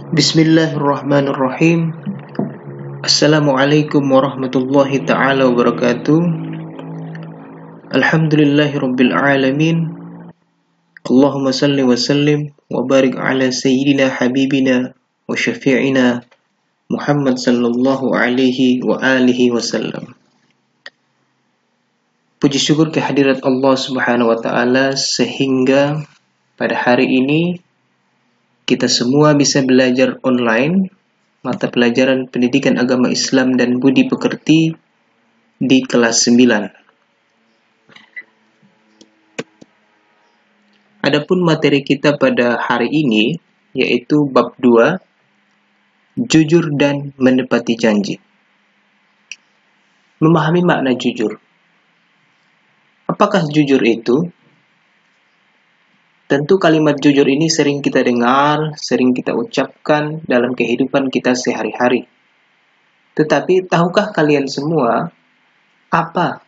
Bismillahirrahmanirrahim. Assalamualaikum warahmatullahi ta'ala wabarakatuh. Alhamdulillahirabbil alamin. Allahumma salli wa sallim wa barik ala sayyidina habibina wa syafi'ina Muhammad sallallahu alaihi wa alihi wasallam. Puji syukur kehadirat Allah Subhanahu wa taala sehingga pada hari ini kita semua bisa belajar online mata pelajaran Pendidikan Agama Islam dan Budi Pekerti di kelas 9. Adapun materi kita pada hari ini yaitu bab 2, jujur dan menepati janji. Memahami makna jujur. Apakah jujur itu? Tentu kalimat jujur ini sering kita dengar, sering kita ucapkan dalam kehidupan kita sehari-hari. Tetapi tahukah kalian semua apa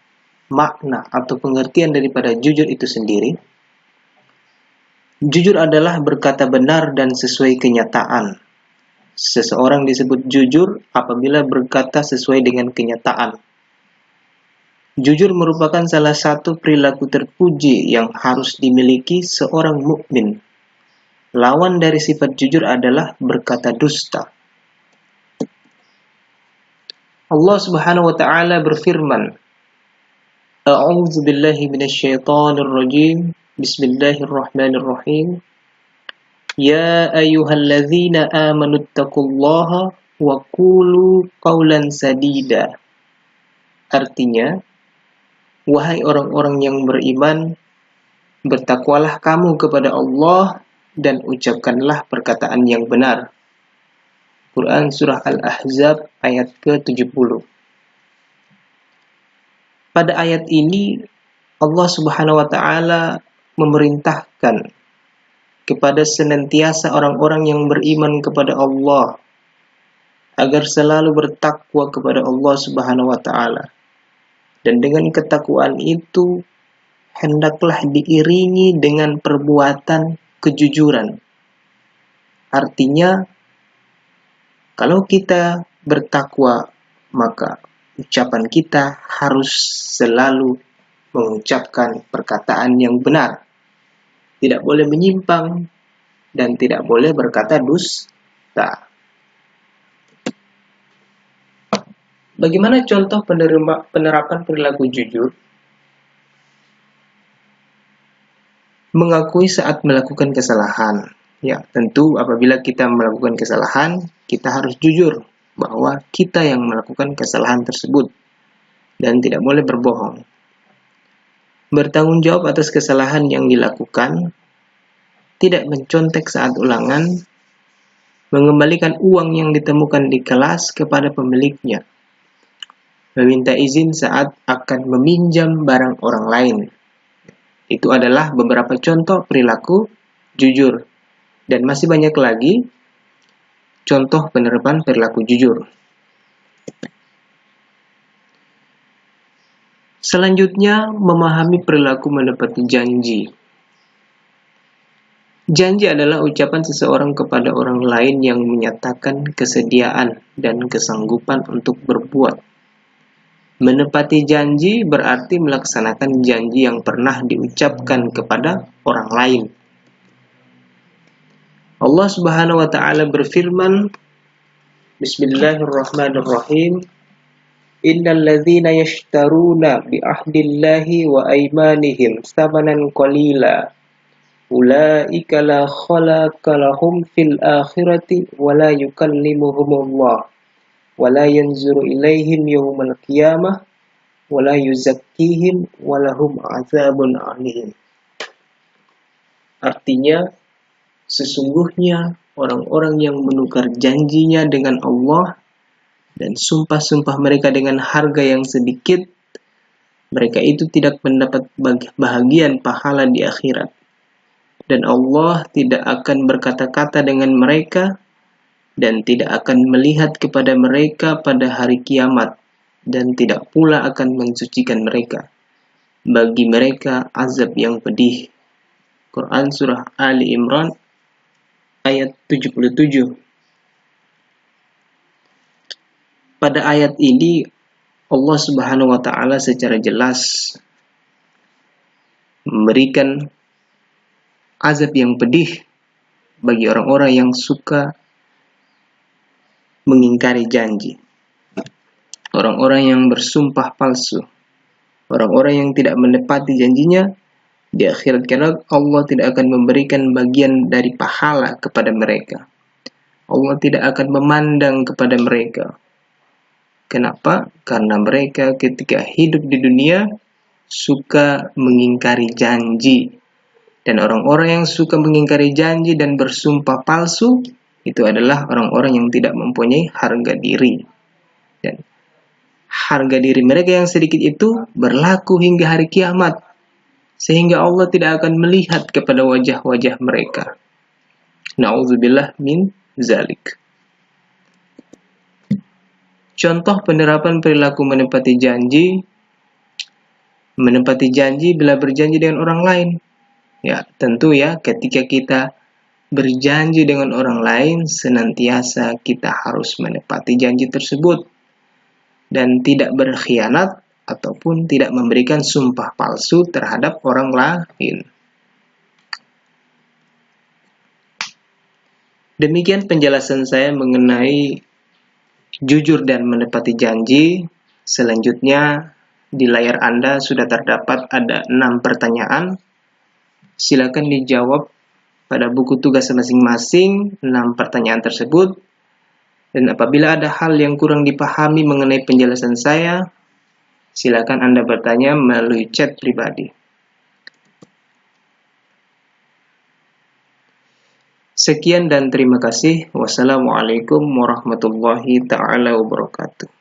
makna atau pengertian daripada jujur itu sendiri? Jujur adalah berkata benar dan sesuai kenyataan. Seseorang disebut jujur apabila berkata sesuai dengan kenyataan. Jujur merupakan salah satu perilaku terpuji yang harus dimiliki seorang mukmin. Lawan dari sifat jujur adalah berkata dusta. Allah Subhanahu wa taala berfirman, A'udzu billahi minasyaitonir rajim. Bismillahirrahmanirrahim. Ya ayyuhalladzina amanu taqullaha wa qulu qawlan sadida. Artinya, wahai orang-orang yang beriman, bertakwalah kamu kepada Allah dan ucapkanlah perkataan yang benar. Quran Surah Al-Ahzab ayat ke-70. Pada ayat ini, Allah Subhanahu wa ta'ala memerintahkan kepada senantiasa orang-orang yang beriman kepada Allah agar selalu bertakwa kepada Allah Subhanahu wa ta'ala. Dan dengan ketakwaan itu, hendaklah diiringi dengan perbuatan kejujuran. Artinya, kalau kita bertakwa, maka ucapan kita harus selalu mengucapkan perkataan yang benar. Tidak boleh menyimpang dan tidak boleh berkata dusta. Bagaimana contoh penerapan perilaku jujur? Mengakui saat melakukan kesalahan. Ya, tentu apabila kita melakukan kesalahan, kita harus jujur bahwa kita yang melakukan kesalahan tersebut dan tidak boleh berbohong. Bertanggung jawab atas kesalahan yang dilakukan, tidak mencontek saat ulangan, mengembalikan uang yang ditemukan di kelas kepada pemiliknya, meminta izin saat akan meminjam barang orang lain. Itu adalah beberapa contoh perilaku jujur. Dan masih banyak lagi contoh penerapan perilaku jujur. Selanjutnya, memahami perilaku menepati janji. Janji adalah ucapan seseorang kepada orang lain yang menyatakan kesediaan dan kesanggupan untuk berbuat. Menepati janji berarti melaksanakan janji yang pernah diucapkan kepada orang lain. Allah Subhanahu wa taala berfirman, Bismillahirrahmanirrahim. Innal ladzina yashtaruna bi ahdillahi wa aymanihim tsamanan qalila ulaika la khalaqa lahum fil akhirati wa la yukallimuhumullah wala yanzuru ilaihim yawmal qiyamah wala yuzakkihim walahum azabun alim. Artinya, sesungguhnya orang-orang yang menukar janjinya dengan Allah dan sumpah-sumpah mereka dengan harga yang sedikit, mereka itu tidak mendapat bahagian pahala di akhirat. Dan Allah tidak akan berkata-kata dengan mereka dan tidak akan melihat kepada mereka pada hari kiamat, dan tidak pula akan mensucikan mereka. Bagi mereka azab yang pedih. Quran Surah Ali Imran ayat 77. pada ayat ini Allah Subhanahu wa taala secara jelas memberikan azab yang pedih bagi orang-orang yang suka mengingkari janji. Orang-orang yang bersumpah palsu, orang-orang yang tidak menepati janjinya, di akhirat kelak Allah tidak akan memberikan bagian dari pahala kepada mereka. Allah tidak akan memandang kepada mereka. Kenapa? Karena mereka ketika hidup di dunia suka mengingkari janji. Dan orang-orang yang suka mengingkari janji dan bersumpah palsu itu adalah orang-orang yang tidak mempunyai harga diri. Dan harga diri mereka yang sedikit itu berlaku hingga hari kiamat, sehingga Allah tidak akan melihat kepada wajah-wajah mereka. Na'udzubillah min zalik. Contoh penerapan perilaku menepati janji bila berjanji dengan orang lain. Ya, tentu ya, ketika kita berjanji dengan orang lain, senantiasa kita harus menepati janji tersebut dan tidak berkhianat ataupun tidak memberikan sumpah palsu terhadap orang lain. Demikian penjelasan saya mengenai jujur dan menepati janji. Selanjutnya di layar Anda sudah terdapat ada 6 pertanyaan. Silakan dijawab pada buku tugas masing-masing 6 pertanyaan tersebut. Dan apabila ada hal yang kurang dipahami mengenai penjelasan saya, silakan Anda bertanya melalui chat pribadi. Sekian dan terima kasih. Wassalamualaikum warahmatullahi taala wabarakatuh.